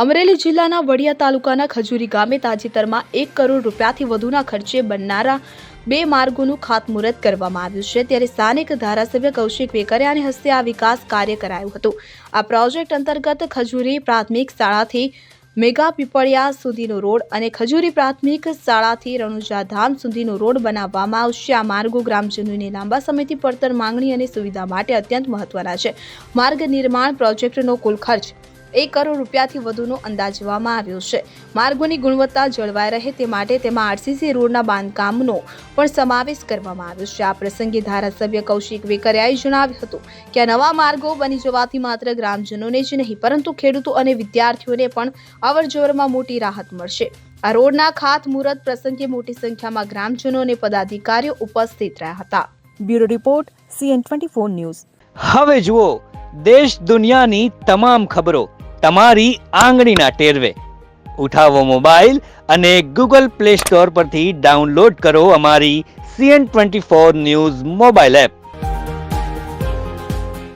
અમરેલી જિલ્લાના વડિયા તાલુકાના ખજૂરી ગામે તાજેતરમાં 1 કરોડ રૂપિયાથી વધુના ખર્ચે બનનારા 2 માર્ગોનું ખાતમુહૂર્ત કરવામાં આવ્યું છે। ત્યારે સ્થાનિક ધારાસભ્ય કૌશિક વેકરિયાની હસ્તે આ વિકાસ કાર્ય કરાયું હતું। આ પ્રોજેક્ટ અંતર્ગત ખજૂરી પ્રાથમિક શાળાથી મેગા પીપળિયા સુધીનો રોડ અને ખજૂરી પ્રાથમિક શાળાથી રણુજા ધામ સુધીનો રોડ બનાવવામાં આવશે। આ માર્ગો ગ્રામજનોની લાંબા સમયથી પડતર માંગણી અને સુવિધા માટે અત્યંત મહત્વના છે। માર્ગ નિર્માણ પ્રોજેક્ટનો કુલ ખર્ચ 1 કરોડ રૂપિયાથી વધુનો અંદાજવામાં આવ્યો છે। માર્ગોની ગુણવત્તા જળવાઈ રહે તે માટે તેમાં આરસીસી રોડના બાંધકામનો પણ સમાવેશ કરવામાં આવ્યો છે। આ પ્રસંગે ધારાસભ્ય કૌશિક વેકરિયાએ જણાવ્યું હતું કે આ નવા માર્ગો બની જવાથી માત્ર ગ્રામજનોને જ નહીં પરંતુ ખેડૂતો અને વિદ્યાર્થીઓને પણ અવરજવરમાં મોટી રાહત મળશે। આ રોડના ખાતમુહૂર્ત પ્રસંગે મોટી સંખ્યામાં ગ્રામજનો અને પદાધિકારીઓ ઉપસ્થિત રહ્યા હતા। Bureau report CN24 news. હવે જુઓ દેશ દુનિયાની તમામ ખબરો તમારી આંગળીના ટેરવે। ઉઠાવો મોબાઈલ અને Google Play Store પરથી ડાઉનલોડ કરો અમારી CN24 ન્યૂઝ મોબાઈલ એપ।